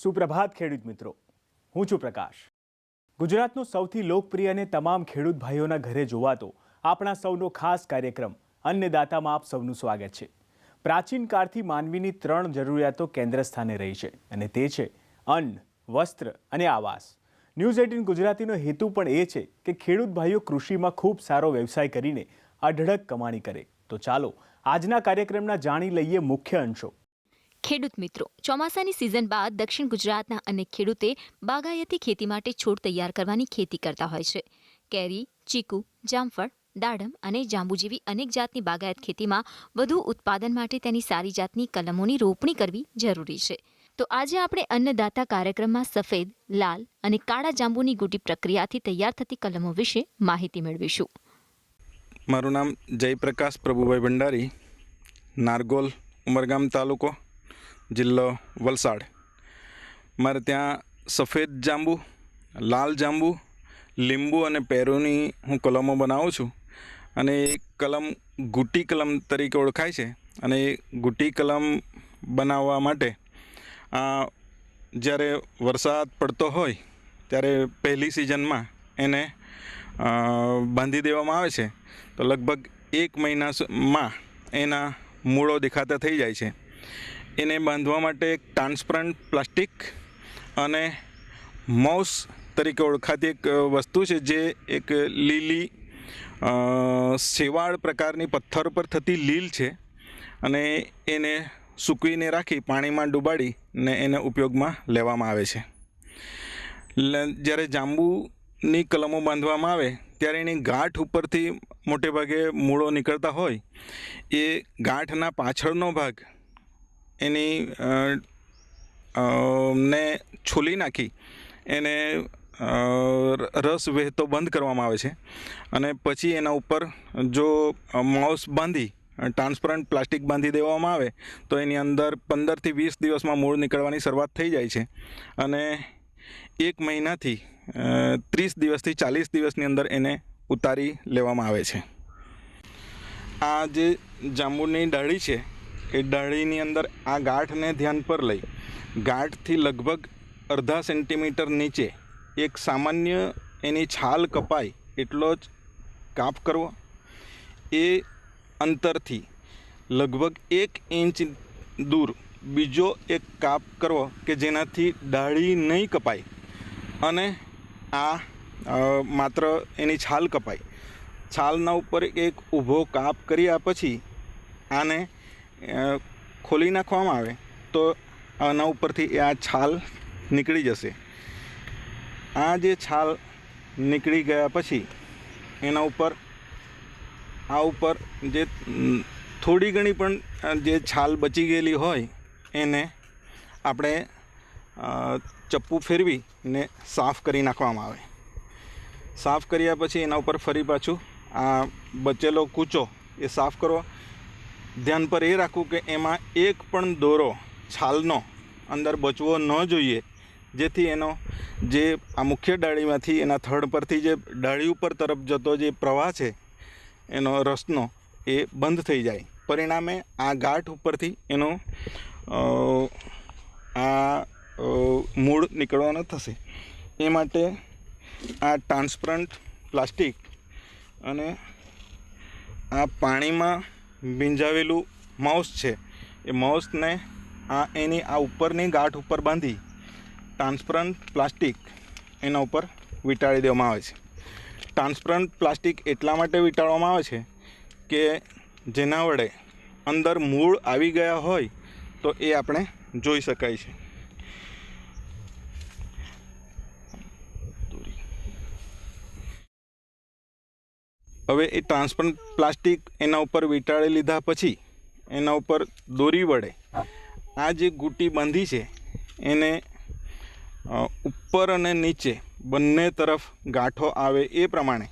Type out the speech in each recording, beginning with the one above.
સુપ્રભાત ખેડૂત મિત્રો, હું છું પ્રકાશ। ગુજરાતનો સૌથી લોકપ્રિય અને તમામ ખેડૂત ભાઈઓના ઘરે જોવાતો આપણા સૌનો ખાસ કાર્યક્રમ અન્નદાતામાં આપ સૌનું સ્વાગત છે। પ્રાચીન કાળથી માનવીની ત્રણ જરૂરિયાતો કેન્દ્ર સ્થાને રહી છે અને તે છે અન્ન, વસ્ત્ર અને આવાસ। ન્યૂઝ 18 ગુજરાતીનો હેતુ પણ એ છે કે ખેડૂત ભાઈઓ કૃષિમાં ખૂબ સારો વ્યવસાય કરીને અઢળક કમાણી કરે। તો ચાલો આજના કાર્યક્રમના જાણી લઈએ મુખ્ય અંશો। ખેડૂત મિત્રો, ચોમાસાની સિઝન બાદ દક્ષિણ ગુજરાતના અનેક ખેડૂતે બાગાયતી ખેતી માટે છોડ તૈયાર કરવાની ખેતી કરતા હોય છે। કેરી, ચીકુ, જામફળ, દાડમ અને જાંબુ જેવી અનેક જાતની બાગાયત ખેતીમાં વધુ ઉત્પાદન માટે તેની સારી જાતની કલમોની રોપણી કરવી જરૂરી છે। તો આજે આપણે અન્નદાતા કાર્યક્રમમાં સફેદ, લાલ અને કાળા જાંબુની ગુટી પ્રક્રિયાથી તૈયાર થતી કલમો વિશે માહિતી મેળવીશું। મારું નામ જયપ્રકાશ પ્રભુભાઈ ભંડારી, નારગોલ, ઉમરગામ તાલુકો, જિલ્લો વલસાડ। મારે ત્યાં સફેદ જાંબુ, લાલ જાંબુ, લીંબુ અને પેરુની હું કલમો બનાવું છું અને એ કલમ ગુટી કલમ તરીકે ઓળખાય છે। અને એ ગુટી કલમ બનાવવા માટે જ્યારે વરસાદ પડતો હોય ત્યારે પહેલી સિઝનમાં એને બાંધી દેવામાં આવે છે। તો લગભગ 1 મહિનામાં એના મૂળો દેખાતા થઈ જાય છે। એને બાંધવા માટે એક ટ્રાન્સપરન્ટ પ્લાસ્ટિક અને મૌસ તરીકે ઓળખાતી એક વસ્તુ છે, જે એક લીલી શેવાળ પ્રકારની પથ્થર પર થતી લીલ છે અને એને સૂકવીને રાખી પાણીમાં ડૂબાડીને એને ઉપયોગમાં લેવામાં આવે છે। જ્યારે જાંબુની કલમો બાંધવામાં આવે ત્યારે એની ગાંઠ ઉપરથી મોટે ભાગે મૂળો નીકળતા હોય, એ ગાંઠના પાછળનો ભાગ એની ને છોલી નાખી એને રસ વહેતો બંધ કરવામાં આવે છે અને પછી એના ઉપર જો માઉસ બાંધી ટ્રાન્સપરન્ટ પ્લાસ્ટિક બાંધી દેવામાં આવે તો એની અંદર 15 થી 20 દિવસમાં મૂળ નીકળવાની શરૂઆત થઈ જાય છે અને 1 મહિનાથી 30 દિવસથી 40 દિવસની અંદર એને ઉતારી લેવામાં આવે છે। આ જે જાંબુની ડાળી છે, એ ડાળીની અંદર આ ગાંઠને ધ્યાન પર લઈ ગાંઠથી લગભગ અડધા સેન્ટીમીટર નીચે એક સામાન્ય એની છાલ કપાય એટલો જ કાપ કરવો। એ અંતરથી લગભગ 1 ઇંચ દૂર બીજો એક કાપ કરવો કે જેનાથી ડાળી નહીં કપાય અને માત્ર એની છાલ કપાય। છાલના ઉપર એક ઊભો કાપ કર્યા પછી આને ખોલી નાખવામાં આવે તો આના ઉપરથી આ છાલ નીકળી જશે। આ જે છાલ નીકળી ગયા પછી એના ઉપર જે થોડી ઘણી પણ જે છાલ બચી ગયેલી હોય એને આપણે ચપ્પુ ફેરવીને સાફ કરી નાખવામાં આવે। સાફ કર્યા પછી એના ઉપર ફરી પાછું આ બચેલો કૂચો એ સાફ કરવો। ધ્યાન પર એ રાખવું કે એમાં એક પણ દોરો છાલનો અંદર બચવો ન જોઈએ, જેથી એનો જે આ મુખ્ય ડાળીમાંથી એના થડ પરથી જે ડાળી ઉપર તરફ જતો જે પ્રવાહ છે એનો રસનો, એ બંધ થઈ જાય। પરિણામે આ ગાંઠ ઉપરથી એનો મૂળ નીકળવાનો થશે। એ માટે આ ટ્રાન્સપરન્ટ પ્લાસ્ટિક અને આ પાણીમાં ભીંજાવેલું માઉસ છે, એ માઉસને એની આ ઉપરની ગાંઠ ઉપર બાંધી ટ્રાન્સપરન્ટ પ્લાસ્ટિક એના ઉપર વીંટાળી દેવામાં આવે છે। ટ્રાન્સપરન્ટ પ્લાસ્ટિક એટલા માટે વીંટાળવામાં આવે છે કે જેના વડે અંદર મૂળ આવી ગયા હોય તો એ આપણે જોઈ શકાય છે। હવે એ ટ્રાન્સપરન્ટ પ્લાસ્ટિક એના ઉપર વીંટાળી લીધા પછી એના ઉપર દોરી વડે આ જે ગુટી બાંધી છે એને ઉપર અને નીચે બંને તરફ ગાંઠો આવે એ પ્રમાણે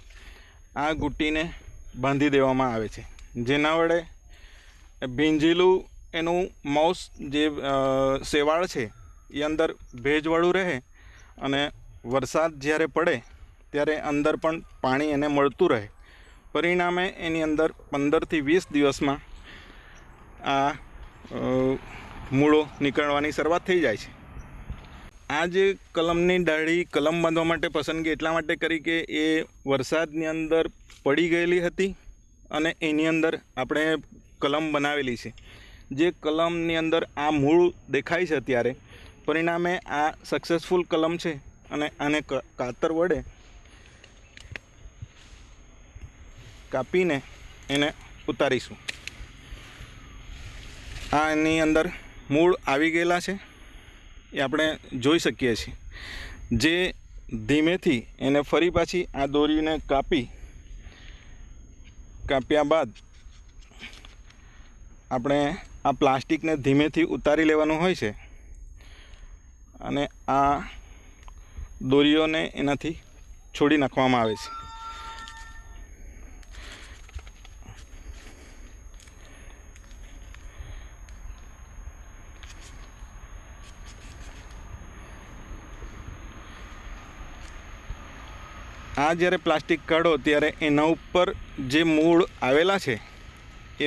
આ ગુટીને બાંધી દેવામાં આવે છે, જેના વડે ભીંજેલું એનું માઉસ જે શેવાળ છે એ અંદર ભેજવાળું રહે અને વરસાદ જ્યારે પડે ત્યારે અંદર પણ પાણી એને મળતું રહે। પરિણામે એની અંદર 15 થી 20 દિવસમાં આ મૂળો નીકળવાની શરૂઆત થઈ જાય છે। આ જે કલમની ડાળી કલમ બાંધવા માટે પસંદગી એટલા માટે કરી કે એ વરસાદની અંદર પડી ગયેલી હતી અને એની અંદર આપણે કલમ બનાવેલી છે. જે કલમની અંદર આ મૂળ દેખાય છે અત્યારે, પરિણામે આ સક્સેસફુલ કલમ છે અને આને કાતર વડે કાપીને એને ઉતારીશું. આ એની અંદર મૂળ આવી ગયેલા છે એ આપણે જોઈ શકીએ છીએ. જે ધીમેથી એને ફરી પાછી આ દોરીને કાપ્યા બાદ આપણે આ પ્લાસ્ટિકને ધીમેથી ઉતારી લેવાનું હોય છે અને આ દોરીઓને એનાથી છોડી નાખવામાં આવે છે. આ જ્યારે પ્લાસ્ટિક કાઢો ત્યારે એના ઉપર જે મૂળ આવેલા છે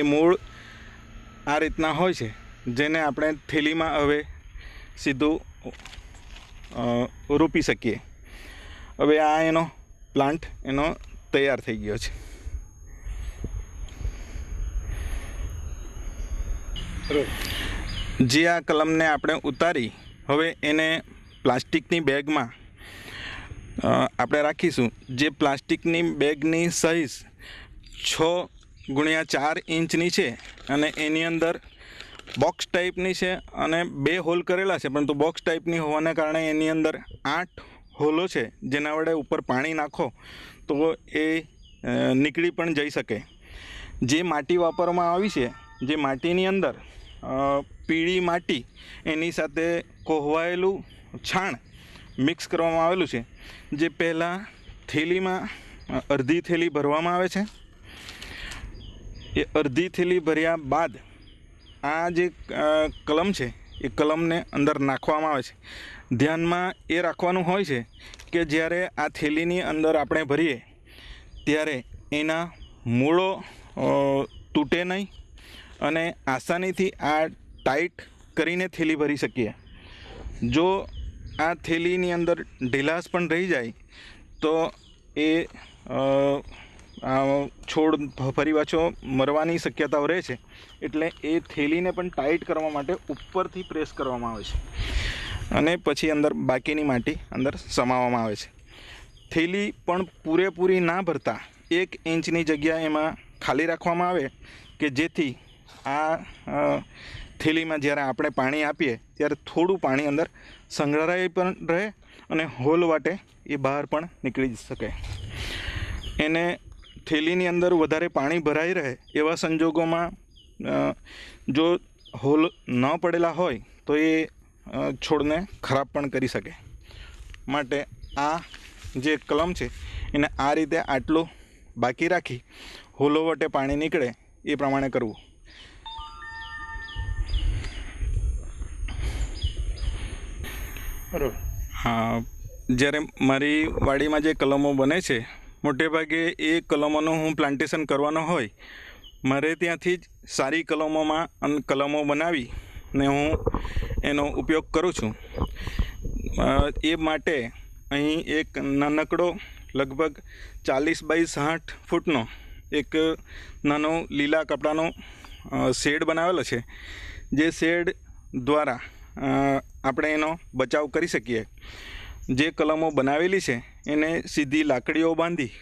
એ મૂળ આ રીતના હોય છે, જેને આપણે થેલીમાં હવે સીધું રોપી શકીએ. હવે આ એનો પ્લાન્ટ એનો તૈયાર થઈ ગયો છે. જે આ કલમને આપણે ઉતારી હવે એને પ્લાસ્ટિકની બેગમાં આપણે રાખીશું. જે પ્લાસ્ટિકની બેગની સાઇઝ 6x4 ઇંચની છે અને એની અંદર બોક્સ ટાઈપની છે અને 2 હોલ કરેલા છે, પરંતુ બોક્સ ટાઈપની હોવાને કારણે એની અંદર 8 હોલો છે, જેના વડે ઉપર પાણી નાખો તો એ નીકળી પણ જઈ શકે. જે માટી વાપરવામાં આવી છે, જે માટીની અંદર પીળી માટી એની સાથે કોહવાયેલું છાણ મિક્સ કરવામાં આવેલું છે. જે પહેલાં થેલીમાં અડધી થેલી ભરવામાં આવે છે. એ અડધી થેલી ભર્યા બાદ આ જે કલમ છે એ કલમને અંદર નાખવામાં આવે છે. ધ્યાનમાં એ રાખવાનું હોય છે કે જ્યારે આ થેલીની અંદર આપણે ભરીએ ત્યારે એના મૂળો તૂટે નહીં અને આસાનીથી આ ટાઈટ કરીને થેલી ભરી શકીએ. જો આ થેલીની અંદર ઢીલાશ પણ રહી જાય તો એ છોડ ફરી પાછો મરવાની શક્યતાઓ રહે છે. એટલે એ થેલીને પણ ટાઈટ કરવા માટે ઉપરથી પ્રેસ કરવામાં આવે છે અને પછી અંદર બાકીની માટી અંદર સમાવવામાં આવે છે. થેલી પણ પૂરેપૂરી ના ભરતા 1 ઇંચની જગ્યા એમાં ખાલી રાખવામાં આવે કે જેથી આ થેલીમાં જ્યારે આપણે પાણી આપીએ ત્યારે થોડું પાણી અંદર સંગ્રહાય પણ રહે અને હોલ વાટે એ બહાર પણ નીકળી શકે. એને થેલીની અંદર વધારે પાણી ભરાઈ રહે એવા સંજોગોમાં જો હોલ ન પડેલા હોય તો એ છોડને ખરાબ પણ કરી શકે. માટે આ જે કલમ છે એને આ રીતે આટલું બાકી રાખી હોલો વટે પાણી નીકળે એ પ્રમાણે કરવું. બરાબર. હા, જ્યારે મારી વાડીમાં જે કલમો બને છે મોટે ભાગે એ કલમોનું હું પ્લાન્ટેશન કરવાનો હોય મારે ત્યાંથી જ સારી કલમો બનાવી ને હું એનો ઉપયોગ કરું છું. એ માટે અહીં એક નાનકડો લગભગ 40x60 ફૂટનો એક નાનો લીલા કપડાનો શેડ બનાવેલો છે. જે શેડ દ્વારા આપણે એનો બચાવ કરી શકીએ. જે કલમો બનાવેલી છે એને સીધી લાકડીઓ બાંધી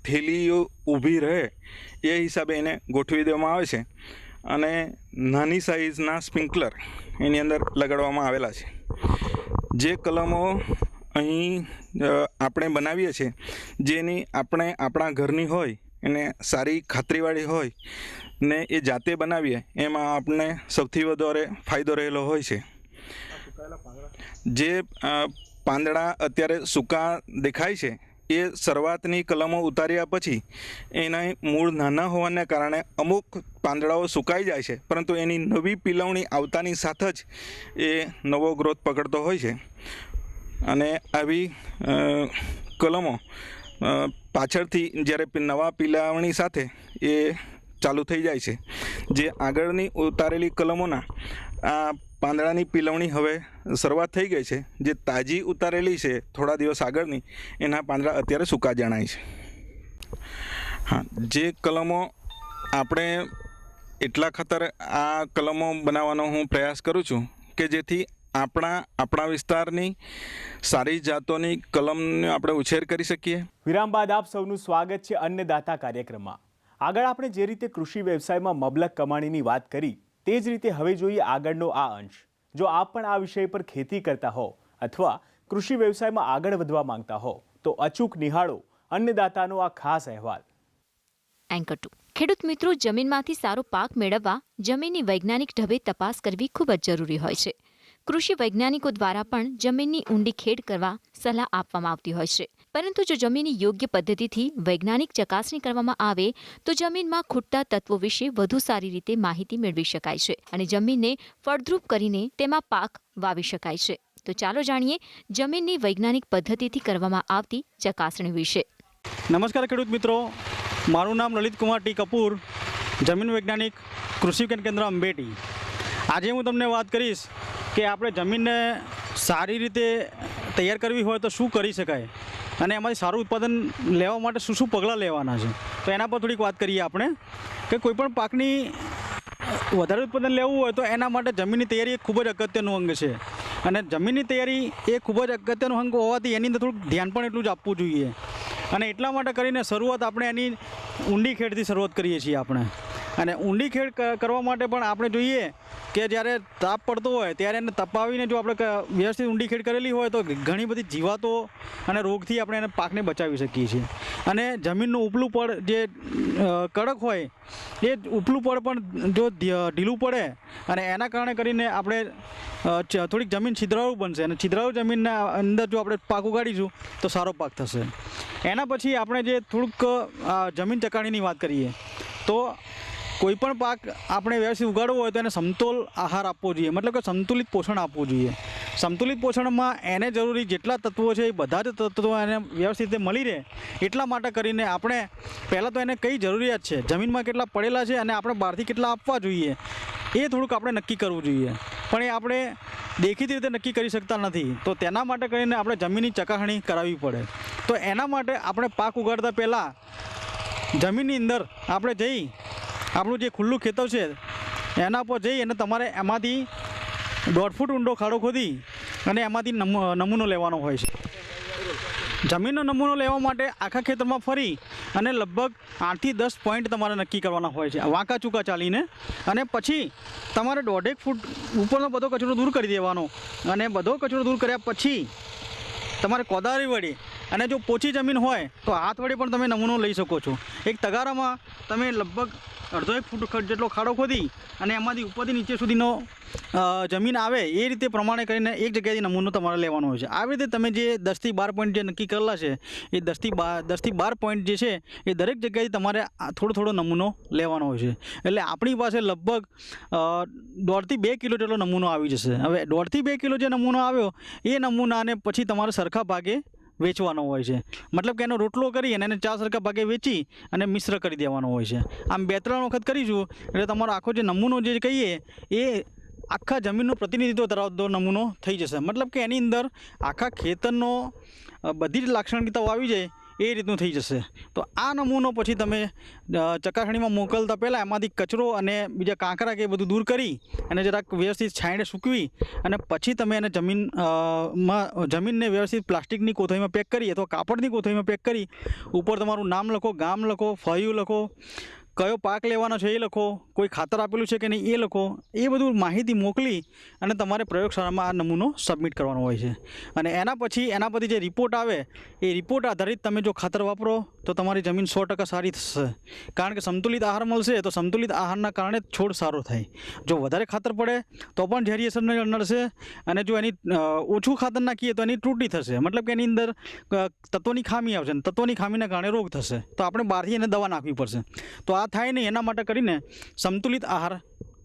થેલીઓ ઊભી રહે એ હિસાબે એને ગોઠવી દેવામાં આવે છે અને નાની સાઇઝના સ્પ્રિંકલર એની અંદર લગાડવામાં આવેલા છે. જે કલમો અહીં આપણે બનાવીએ છીએ જેની આપણે આપણા ઘરની હોય એને સારી ખાતરીવાળી હોય ને એ જાતે બનાવીએ એમાં આપણને સૌથી વધારે ફાયદો રહેલો હોય છે. જે પાંદડા અત્યારે સૂકા દેખાય છે એ શરૂઆતની કલમો ઉતાર્યા પછી એના મૂળ નાના હોવાને કારણે અમુક પાંદડાઓ સુકાઈ જાય છે, પરંતુ એની નવી પીલવણી આવતાની સાથે જ એ નવો ગ્રોથ પકડતો હોય છે. અને આવી કલમો પાછળથી જ્યારે નવા પીલાવણી સાથે એ ચાલુ થઈ જાય છે. જે આગળની ઉતારેલી કલમોના આ પાંદડાની પીલવણી હવે શરૂઆત થઈ ગઈ છે. જે તાજી ઉતારેલી છે થોડા દિવસ આગળની, એના પાંદડા અત્યારે સૂકા જણાય છે. હા, જે કલમો આપણે એટલા ખાતર આ કલમો બનાવવાનો હું પ્રયાસ કરું છું કે જેથી આપણા વિસ્તારની સારી જાતોની કલમનો આપણે ઉછેર કરી શકીએ. વિરામ બાદ આપ સૌનું સ્વાગત છે અન્નદાતા કાર્યક્રમમાં. આગળ આપણે જે રીતે કૃષિ વ્યવસાયમાં મબલક કમાણીની વાત કરી, તે જ રીતે હવે જોઈએ આગળનો આ અંશ. જો આપ પણ આ વિષય પર ખેતી કરતા હો અથવા કૃષિ વ્યવસાયમાં આગળ વધવા માંગતા હો તો અચૂક નિહાળો અન્નદાતાનો આ ખાસ અહેવાલ. એન્કર 2. ખેડૂત મિત્રો, જમીનમાંથી સારો પાક મેળવવા જમીનની વૈજ્ઞાનિક ઢબે તપાસ કરવી ખૂબ જ જરૂરી હોય છે. કૃષિ વૈજ્ઞાનિકો દ્વારા પણ જમીનની ઊંડી ખેડ કરવા સલાહ આપવામાં આવતી હોય છે. પરંતુ જો જમીનની યોગ્ય પદ્ધતિથી વૈજ્ઞાનિક ચકાસણી કરવામાં આવે તો જમીનમાં ખૂટતા તત્વો વિશે વધુ સારી રીતે માહિતી મેળવી શકાય છે અને જમીનને ફળદ્રુપ કરીને તેમાં પાક વાવી શકાય છે. તો ચાલો જાણીએ જમીનની વૈજ્ઞાનિક પદ્ધતિથી કરવામાં આવતી ચકાસણી વિશે. નમસ્કાર ખેડૂત મિત્રો, મારું નામ લલિત કુમાર ટી કપૂર, જમીન વૈજ્ઞાનિક કૃષિ વિજ્ઞાન કેન્દ્ર અંબેટી. આજે હું તમને વાત કરીશ કે આપણે જમીનને સારી રીતે તૈયાર કરવી હોય તો શું કરી શકાય અને એમાંથી સારું ઉત્પાદન લેવા માટે શું શું પગલાં લેવાના છે. તો એના પર થોડીક વાત કરીએ આપણે કે કોઈપણ પાકની વધારે ઉત્પાદન લેવું હોય તો એના માટે જમીનની તૈયારી એક ખૂબ જ અગત્યનું અંગ છે. અને જમીનની તૈયારી એ ખૂબ જ અગત્યનું અંગ હોવાથી એની અંદર થોડુંક ધ્યાન પણ એટલું જ આપવું જોઈએ. અને એટલા માટે કરીને શરૂઆત આપણે એની ઊંડી ખેડથી શરૂઆત કરીએ છીએ આપણે. અને ઊંડી ખેડ કરવા માટે પણ આપણે જોઈએ કે જ્યારે તાપ પડતો હોય ત્યારે એને તપાવીને જો આપણે વ્યવસ્થિત ઊંડી ખેડ કરેલી હોય તો ઘણી બધી જીવાતો અને રોગથી આપણે એને પાકને બચાવી શકીએ છીએ. અને જમીનનું ઉપલું પડ જે કડક હોય એ ઉપલું પડ પણ જો ઢીલું પડે અને એના કારણે કરીને આપણે થોડીક જમીન છિદ્રાળુ બનશે અને છિદ્રાળુ જમીનના અંદર જો આપણે પાક ઉગાડીશું તો સારો પાક થશે. એના પછી આપણે જે થોડુંક જમીન ચકાણીની વાત કરીએ તો કોઈપણ પાક આપણે વ્યવસ્થિત ઉગાડવો હોય તો એને સમતોલ આહાર આપવો જોઈએ, મતલબ કે સંતુલિત પોષણ આપવું જોઈએ. સંતુલિત પોષણમાં એને જરૂરી જેટલા તત્વો છે એ બધા જ તત્વો એને વ્યવસ્થિત રીતે મળી રહે એટલા માટે કરીને આપણે પહેલાં તો એને કઈ જરૂરિયાત છે, જમીનમાં કેટલા પડેલા છે અને આપણે બહારથી કેટલા આપવા જોઈએ એ થોડુંક આપણે નક્કી કરવું જોઈએ. પણ એ આપણે દેખીતી રીતે નક્કી કરી શકતા નથી. તો તેના માટે કરીને આપણે જમીનની ચકાસણી કરાવવી પડે. તો એના માટે આપણે પાક ઉગાડતા પહેલાં જમીનની અંદર આપણે જઈ આપણું જે ખુલ્લું ખેતર છે એના પર જઈ અને તમારે એમાંથી 1.5 ફૂટ ઊંડો ખાડો ખોદી અને એમાંથી નમૂનો લેવાનો હોય છે. જમીનનો નમૂનો લેવા માટે આખા ખેતરમાં ફરી અને લગભગ 8 થી 10 પોઈન્ટ તમારે નક્કી કરવાના હોય છે વાંકા ચૂકા ચાલીને. અને પછી તમારે 1.5 ફૂટ ઉપરનો બધો કચરો દૂર કરી દેવાનો. અને બધો કચરો દૂર કર્યા પછી તમારે કોદાળી વડે અને જો પોચી જમીન હોય તો હાથ વડે પણ તમે નમૂનો લઈ શકો છો. એક તગારામાં તમે લગભગ 1.5 ફૂટ જેટલો ખાડો ખોદી અને એમાંથી ઉપરથી નીચે સુધીનો જમીન આવે એ રીતે પ્રમાણે કરીને એક જગ્યાએથી નમૂનો તમારે લેવાનો હોય છે. આવી રીતે તમે જે 10 થી 12 પોઈન્ટ જે નક્કી કરેલા છે એ 10 થી 12 પોઈન્ટ જે છે એ દરેક જગ્યાએથી તમારે થોડો નમૂનો લેવાનો હોય છે. એટલે આપણી પાસે લગભગ 1.5 થી 2 કિલો જેટલો નમૂનો આવી જશે. હવે 1.5 થી 2 કિલો જે નમૂનો આવ્યો એ નમૂનાને પછી તમારે સરખા ભાગે વેચવાનો હોય છે. મતલબ કે એનો રોટલો કરી અને એને 4 સરખા ભાગે વેચી અને મિશ્ર કરી દેવાનો હોય છે. આમ 2-3 વખત કરીશું એટલે તમારો આખો જે નમૂનો જે કહીએ એ આખા જમીનનું પ્રતિનિધિત્વ ધરાવતો નમૂનો થઈ જશે. મતલબ કે એની અંદર આખા ખેતરનો બધી જ લાક્ષણિકતાઓ આવી જાય એ રીતનું થઈ જશે. તો આ નમૂનો પછી તમે ચકાસણીમાં મોકલતા પહેલાં એમાંથી કચરો અને બીજા કાંકરા કે એ બધું દૂર કરી અને જરાક વ્યવસ્થિત છાંયડે સૂકવી અને પછી તમે એને જમીનને વ્યવસ્થિત પ્લાસ્ટિકની કોથળીમાં પેક કરી અથવા કાપડની કોથળીમાં પેક કરી ઉપર તમારું નામ લખો, ગામ લખો, ફળિયું લખો, કયો પાક લેવાનો છે એ લખો, કોઈ ખાતર આપેલું છે કે નહીં એ લખો. એ બધું માહિતી મોકલી અને તમારે પ્રયોગશાળામાં આ નમૂનો સબમિટ કરવાનો હોય છે. અને એના પરથી જે રિપોર્ટ આવે એ રિપોર્ટ આધારિત તમે જો ખાતર વાપરો તો તમારી જમીન 100% સારી થશે. કારણ કે સંતુલિત આહાર મળશે તો સંતુલિત આહારના કારણે છોડ સારો થાય. જો વધારે ખાતર પડે તો પણ ઝેરી અસર નડશે અને જો એની ઓછું ખાતર નાખીએ તો એની ત્રુટી થશે. મતલબ કે એની અંદર તત્વોની ખામી આવશે અને તત્વોની ખામીના કારણે રોગ થશે. તો આપણે બહારથી એને દવા નાખવી પડશે. તો આ થાય નહીં એના માટે કરીને સંતુલિત આહાર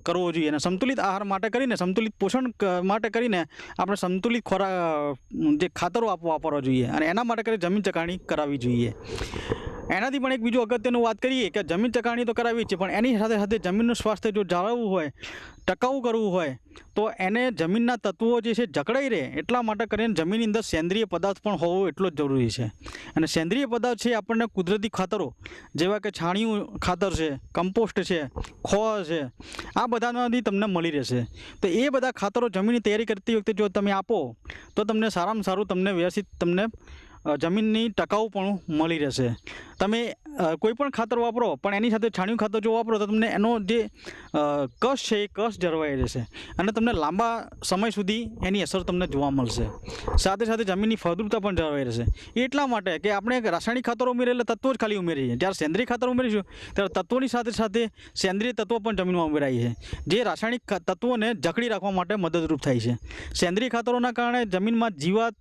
કરવો જોઈએ. અને સંતુલિત આહાર માટે કરીને સંતુલિત પોષણ માટે કરીને આપણે સંતુલિત ખોરાક જે ખાતરો વાપરવા જોઈએ અને એના માટે કરીને જમીન ચકાસણી કરાવવી જોઈએ. એનાથી પણ એક બીજું અગત્યનું વાત કરીએ કે જમીન ચકાસણી તો કરાવી જ છે, પણ એની સાથે સાથે જમીનનું સ્વાસ્થ્ય જો જાળવવું હોય, ટકાઉ કરવું હોય, તો એને જમીનના તત્વો જે છે જકડાઈ રહે એટલા માટે કરીને જમીનની અંદર સેન્દ્રિય પદાર્થ પણ હોવો એટલો જ જરૂરી છે. અને સેન્દ્રિય પદાર્થ છે આપણને કુદરતી ખાતરો જેવા કે છાણિયું ખાતર છે, કમ્પોસ્ટ છે, ખોળ છે, આ બધામાંથી તમને મળી રહેશે. તો એ બધા ખાતરો જમીનની તૈયારી કરતી વખતે જો તમે આપો તો તમને સારામાં સારું તમને વ્યવસ્થિત તમને જમીનની ટકાઉપણું મળી રહેશે. તમે કોઈ પણ ખાતર વાપરો પણ એની સાથે છાણિયું ખાતર જો વાપરો તો તમને એનો જે કસ છે એ કસ જળવાઈ રહેશે અને તમને લાંબા સમય સુધી એની અસર તમને જોવા મળશે. સાથે સાથે જમીનની ફળદ્રુપતા પણ જળવાઈ રહેશે. એટલા માટે કે આપણે રાસાયણિક ખાતરો ઉમેરીએ એટલે તત્વો જ ખાલી ઉમેરીએ, જ્યારે સેન્દ્રિય ખાતર ઉમેરીશું ત્યારે તત્વોની સાથે સાથે સેન્દ્રિય તત્વો પણ જમીનમાં ઉમેરાય છે, જે રાસાયણિક તત્વોને જકડી રાખવા માટે મદદરૂપ થાય છે. સેન્દ્રિય ખાતરોના કારણે જમીનમાં જીવાત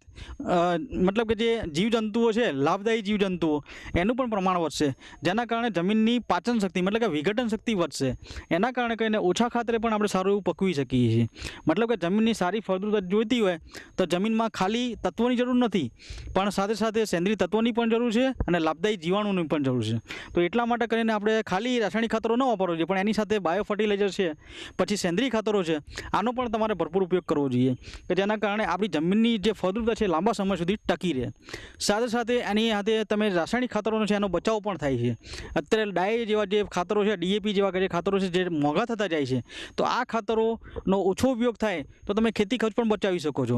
મતલબ કે જે જીવજંતુઓ છે, લાભદાયી જીવજંતુઓ, એનું પણ પ્રમાણ વધશે, જેના કારણે જમીનની પાચન શક્તિ મતલબ કે વિઘટન શક્તિ વધશે. એના કારણે કહીને ઓછા ખાતરે પણ આપણે સારું એવું પકવી શકીએ છીએ. મતલબ કે જમીનની સારી ફળદ્રુપતા જોઈતી હોય તો જમીનમાં ખાલી તત્વોની જરૂર નથી, પણ સાથે સાથે સેન્દ્રિય તત્વોની પણ જરૂર છે અને લાભદાયી જીવાણુની પણ જરૂર છે. તો એટલા માટે કરીને આપણે ખાલી રાસાયણિક ખાતરો ન વાપરવો જોઈએ, પણ એની સાથે બાયો ફર્ટિલાઇઝર છે, પછી સેન્દ્રિય ખાતરો છે, આનો પણ તમારે ભરપૂર ઉપયોગ કરવો જોઈએ કે જેના કારણે આપણી જમીનની જે ફળદ્રુપતા છે લાંબા સમય સુધી ટકી રહે. સાથે સાથે એની સાથે તમે રાસાયણિક ખાતરોનો છે એનો બચાવ પણ થાય છે. અત્યારે ડાય જેવા જે ખાતરો છે, DAP જેવા જે ખાતરો છે જે મોંઘા થતા જાય છે, તો આ ખાતરોનો ઓછો ઉપયોગ થાય તો તમે ખેતી ખર્ચ પણ બચાવી શકો છો.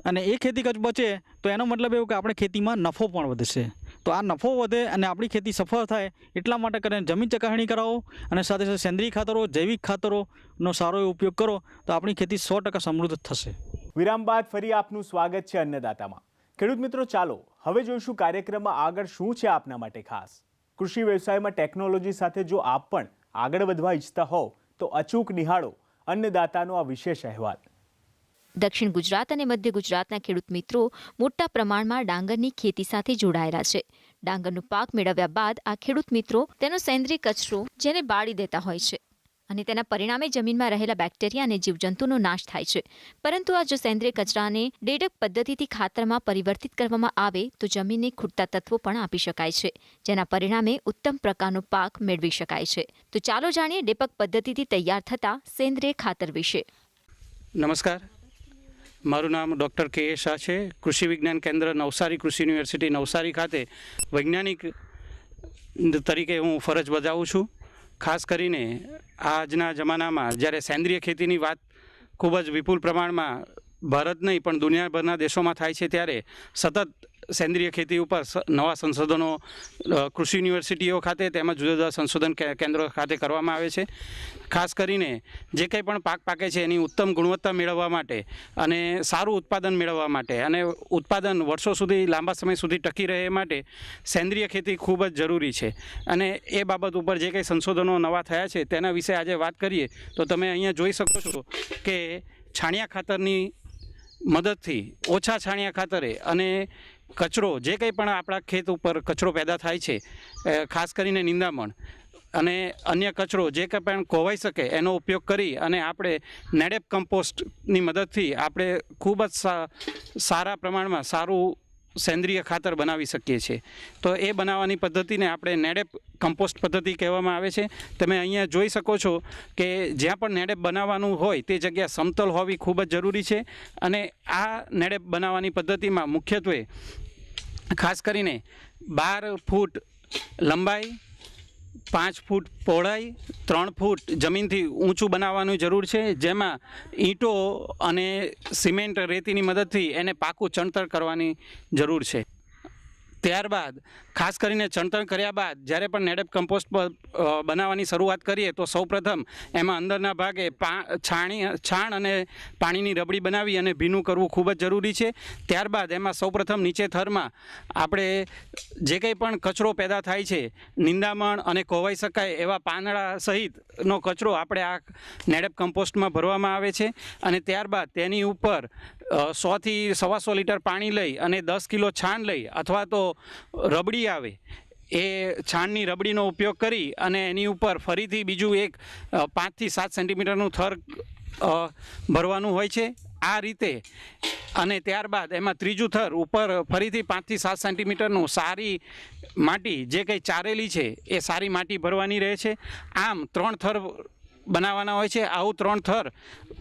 અને એ ખેતી ખર્ચ બચે તો એનો મતલબ એવું કે આપણે ખેતીમાં નફો પણ વધશે. તો આ નફો વધે અને આપણી ખેતી સફળ થાય એટલા માટે કરીને જમીન ચકાસણી કરાવો અને સાથે સાથે સેન્દ્રિય ખાતરો, જૈવિક ખાતરોનો સારો એવો ઉપયોગ કરો તો આપણી ખેતી 100% સમૃદ્ધ થશે. વિરામ બાદ ફરી આપનું સ્વાગત છે અન્નદાતામાં. ખેડૂત મિત્રો, ચાલો હવે જોઈશું કાર્યક્રમમાં આગળ શું છે આપના માટે ખાસ. કૃષિ વ્યવસાયમાં ટેકનોલોજી સાથે જો આપ પણ આગળ વધવા ઈચ્છતા હોવ તો અચૂક નિહાળો અન્નદાતાનો આ વિશેષ અહેવાલ. દક્ષિણ ગુજરાત અને મધ્ય ગુજરાતના ખેડૂત મિત્રો મોટા પ્રમાણમાં ડાંગરની ખેતી સાથે જોડાયેલા છે. ડાંગરનો પાક મેળવ્યા બાદ આ ખેડૂત મિત્રો તેનો સેન્દ્રિય કચરો જેને બાળી દેતા હોય છે અને તેના પરિણામે જમીનમાં રહેલા બેક્ટેરિયા અને જીવજંતુનો નાશ થાય છે. પરંતુ આ જો સેન્દ્રિય કચરાને ડેડક પદ્ધતિથી ખાતરમાં પરિવર્તિત કરવામાં આવે તો જમીનને ખૂટતા તત્વો પણ આપી શકાય છે, જેના પરિણામે ઉત્તમ પ્રકારનો પાક મેળવી શકાય છે. તો ચાલો જાણીએ ડેપક પદ્ધતિથી તૈયાર થતા સેન્દ્રિય ખાતર વિશે. નમસ્કાર, મારું નામ ડૉક્ટર કે એ શાહ છે. કૃષિ વિજ્ઞાન કેન્દ્ર નવસારી કૃષિ યુનિવર્સિટી નવસારી ખાતે વૈજ્ઞાનિક તરીકે હું ફરજ બજાવું છું. ખાસ કરીને આજના જમાનામાં જ્યારે સેન્દ્રિય ખેતીની વાત ખૂબ જ વિપુલ પ્રમાણમાં ભારત નહીં પણ દુનિયાભરના દેશોમાં થાય છે, ત્યારે સતત સેન્દ્રિય ખેતી ઉપર નવા સંશોધનો કૃષિ યુનિવર્સિટીઓ ખાતે તેમજ જુદા જુદા સંશોધન કેન્દ્રો ખાતે કરવામાં આવે છે. ખાસ કરીને જે કંઈ પણ પાક પાકે છે એની ઉત્તમ ગુણવત્તા મેળવવા માટે અને સારું ઉત્પાદન મેળવવા માટે અને ઉત્પાદન વર્ષો સુધી લાંબા સમય સુધી ટકી રહે એ માટે સેન્દ્રિય ખેતી ખૂબ જ જરૂરી છે. અને એ બાબત ઉપર જે કંઈ સંશોધનો નવા થયા છે તેના વિશે આજે વાત કરીએ તો તમે અહીંયા જોઈ શકો છો કે છાણિયા ખાતરની મદદથી ઓછા છાણિયા ખાતરે અને કચરો જે કંઈ પણ આપણા ખેત ઉપર કચરો પેદા થાય છે, ખાસ કરીને નિંદામણ અને અન્ય કચરો જે કંઈ પણ કોવાઈ શકે એનો ઉપયોગ કરી અને આપણે નેડેપ કમ્પોસ્ટની મદદથી આપણે ખૂબ જ સારા પ્રમાણમાં સારું સેન્દ્રિય ખાતર બનાવી શકીએ છીએ. તો એ બનાવવાની પદ્ધતિને આપણે નેડેપ કમ્પોસ્ટ પદ્ધતિ કહેવામાં આવે છે. તમે અહીંયા જોઈ શકો છો કે જ્યાં પણ નેડેપ બનાવવાનું હોય તે જગ્યા સમતલ હોવી ખૂબ જ જરૂરી છે. અને આ નેડેપ બનાવવાની પદ્ધતિમાં મુખ્યત્વે ખાસ કરીને 12 ફૂટ લંબાઈ, 5 ફૂટ પહોળાઈ, 3 ફૂટ જમીનથી ઊંચું બનાવવાની જરૂર છે, જેમાં ઈંટો અને સિમેન્ટ રેતીની મદદથી એને પાકું ચણતર કરવાની જરૂર છે. ત્યારબાદ ખાસ કરીને ચણતર કર્યા બાદ જ્યારે પણ નેડેપ કમ્પોસ્ટ બનાવવાની શરૂઆત કરીએ તો સૌપ્રથમ એમાં અંદરના ભાગે છાણ અને પાણીની રબડી બનાવી અને ભીનું કરવું ખૂબ જ જરૂરી છે. ત્યારબાદ એમાં સૌપ્રથમ નીચે થરમાં આપણે જે કંઈ પણ કચરો પેદા થાય છે, નિંદામણ અને કોવાઈ શકાય એવા પાંદડા સહિતનો કચરો આપણે આ નેડેપ કમ્પોસ્ટમાં ભરવામાં આવે છે. અને ત્યારબાદ તેની ઉપર 100 થી 125 લીટર પાણી લઈ અને 10 કિલો છાણ લઈ અથવા તો રબડી આવે એ છાણની રબડીનો ઉપયોગ કરી અને એની ઉપર ફરીથી બીજું એક 5 થી 7 સેન્ટીમીટરનું થર ભરવાનું હોય છે. આ રીતે અને ત્યારબાદ એમાં ત્રીજું થર ઉપર ફરીથી 5 થી 7 સેન્ટીમીટરનું સારી માટી જે કંઈ ચારેલી છે એ સારી માટી ભરવાની રહે છે. આમ 3 થર બનાવવાના હોય છે. આવું 3 થર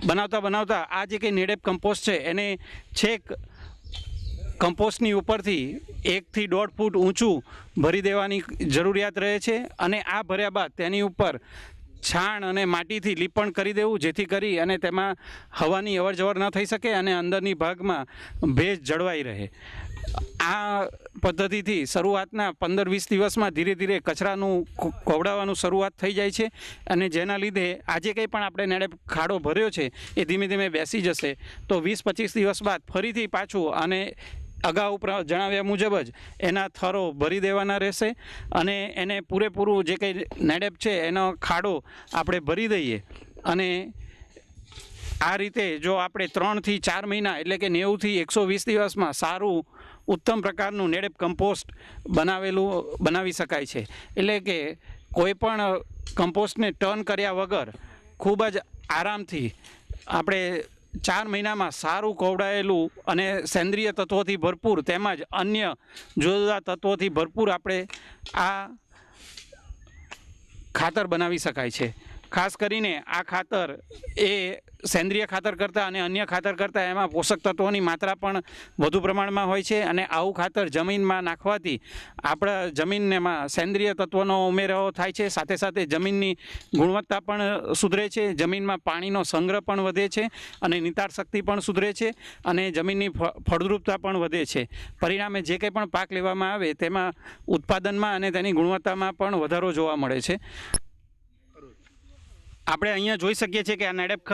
બનાવતા આ જે કંઈ નેડેપ કમ્પોસ્ટ છે એને છેક કમ્પોસ્ટની ઉપરથી 1 થી 1.5 ફૂટ ઊંચું ભરી દેવાની જરૂરિયાત રહે છે. અને આ ભર્યા બાદ તેની ઉપર છાણ અને માટીથી લીપણ કરી દેવું, જેથી કરી અને તેમાં હવાની અવરજવર ન થઈ શકે અને અંદરની ભાગમાં ભેજ જળવાઈ રહે. આ પદ્ધતિથી શરૂઆતના 15-20 દિવસમાં ધીરે ધીરે કચરાનું કોવડાવવાનું શરૂઆત થઈ જાય છે અને જેના લીધે આજે કંઈ પણ આપણે નેડેપ ખાડો ભર્યો છે એ ધીમે ધીમે બેસી જશે. તો 20-25 દિવસ બાદ ફરીથી પાછું અને અગાઉ જણાવ્યા મુજબ જ એના થરો ભરી દેવાના રહેશે અને એને પૂરેપૂરું જે કંઈ નેડેપ છે એનો ખાડો આપણે ભરી દઈએ. અને આ રીતે જો આપણે 3 થી 4 મહિના એટલે કે 90 થી 120 દિવસમાં સારું ઉત્તમ પ્રકારનું નેડેપ કમ્પોસ્ટ બનાવી શકાય છે. એટલે કે કોઈ પણ કમ્પોસ્ટને ટર્ન કર્યા વગર ખૂબ જ આરામથી આપણે 4 મહિનામાં સારું કોવડાયેલું અને સેન્દ્રિય તત્વોથી ભરપૂર તેમજ અન્ય જુદા જુદા તત્વોથી ભરપૂર આપણે આ ખાતર બનાવી શકાય છે. ખાસ કરીને આ ખાતર એ સેન્દ્રિય ખાતર કરતાં અને અન્ય ખાતર કરતાં એમાં પોષક તત્વોની માત્રા પણ વધુ પ્રમાણમાં હોય છે અને આવું ખાતર જમીનમાં નાખવાથી આપણા જમીનમાં સેન્દ્રિય તત્વોનો ઉમેરો થાય છે. સાથે સાથે જમીનની ગુણવત્તા પણ સુધરે છે, જમીનમાં પાણીનો સંગ્રહ પણ વધે છે અને નિતાર શક્તિ પણ સુધરે છે અને જમીનની ફળદ્રુપતા પણ વધે છે. પરિણામે જે કંઈ પણ પાક લેવામાં આવે તેમાં ઉત્પાદનમાં અને તેની ગુણવત્તામાં પણ વધારો જોવા મળે છે. આપણે અહીંયા જોઈ શકીએ છીએ કે આ નેડેપ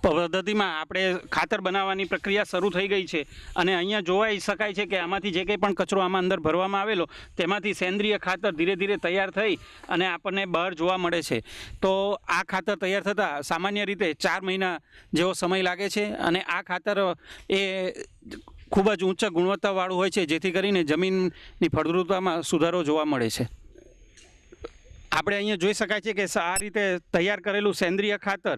પદ્ધતિમાં આપણે ખાતર બનાવવાની પ્રક્રિયા શરૂ થઈ ગઈ છે અને અહીંયા જોઈ શકાય છે કે આમાંથી જે કંઈ પણ કચરો આમાં અંદર ભરવામાં આવેલો તેમાંથી સેન્દ્રિય ખાતર ધીરે ધીરે તૈયાર થઈ અને આપણને બહાર જોવા મળે છે. તો આ ખાતર તૈયાર થતાં સામાન્ય રીતે 4 મહિના જેવો સમય લાગે છે અને આ ખાતર એ ખૂબ જ ઉચ્ચ ગુણવત્તાવાળું હોય છે, જેથી કરીને જમીનની ફળદ્રુપતામાં સુધારો જોવા મળે છે. આપણે અહીંયા જોઈ શકાય છે કે આ રીતે તૈયાર કરેલું સેન્દ્રિય ખાતર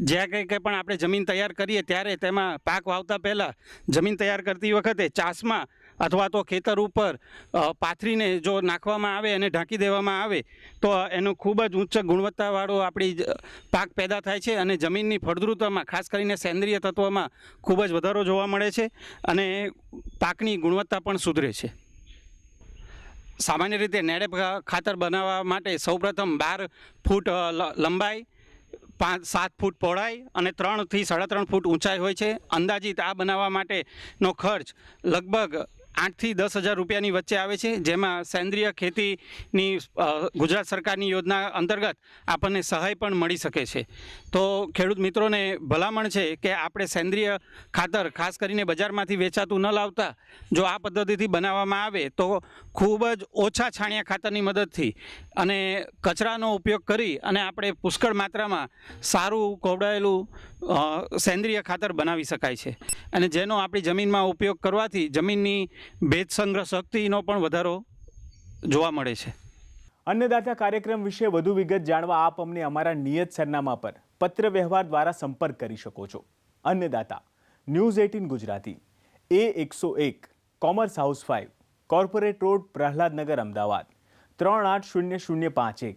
જ્યાં કંઈ પણ આપણે જમીન તૈયાર કરીએ ત્યારે તેમાં પાક વાવતા પહેલાં જમીન તૈયાર કરતી વખતે ચાસમાં અથવા તો ખેતર ઉપર પાથરીને જો નાખવામાં આવે અને ઢાંકી દેવામાં આવે તો એનું ખૂબ જ ઉચ્ચ ગુણવત્તાવાળો આપણી પાક પેદા થાય છે અને જમીનની ફળદ્રુપતામાં ખાસ કરીને સેન્દ્રિય તત્વોમાં ખૂબ જ વધારો જોવા મળે છે અને પાકની ગુણવત્તા પણ સુધરે છે. સામાન્ય રીતે નેડેપ ખાતર બનાવવા માટે સૌપ્રથમ 12 ફૂટ લંબાઈ, 5-7 ફૂટ પહોળાઈ અને 3 થી 3.5 ફૂટ ઊંચાઈ હોય છે. અંદાજિત આ બનાવવા માટેનો ખર્ચ લગભગ 8 થી 10,000 રૂપિયાની વચ્ચે આવે છે, જેમાં સેન્દ્રિય ખેતીની ગુજરાત સરકારની યોજના અંતર્ગત આપણને સહાય પણ મળી શકે છે. તો ખેડૂત મિત્રોને ભલામણ છે કે આપણે સેન્દ્રિય ખાતર ખાસ કરીને બજારમાંથી વેચાતું ન લાવતા જો આ પદ્ધતિથી બનાવવામાં આવે તો ખૂબ જ ઓછા છાણિયા ખાતરની મદદથી અને કચરાનો ઉપયોગ કરી અને આપણે પુષ્કળ માત્રામાં સારું કોવડાયેલું સેન્દ્રિય ખાતર બનાવી શકાય છે અને જેનો આપણી જમીનમાં ઉપયોગ કરવાથી જમીનની ભેજ સંગ્રહ શક્તિનો પણ વધારો જોવા મળે છે. અન્નદાતા કાર્યક્રમ વિશે વધુ વિગત જાણવા આપ અમને અમારા નિયત સરનામા પર પત્ર વ્યવહાર દ્વારા સંપર્ક કરી શકો છો. અન્નદાતા, news 18 Gujarati, A101, commerce house 5, corporate road, Prahladnagar, Ahmedabad 380051.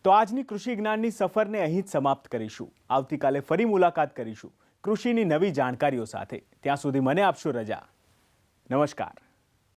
તો આજની કૃષિ જ્ઞાનની સફરને અહીં જ સમાપ્ત કરીશું. આવતીકાલે ફરી મુલાકાત કરીશું કૃષિની નવી જાણકારીઓ સાથે. ત્યાં સુધી મને આપશો રજા. નમસ્કાર.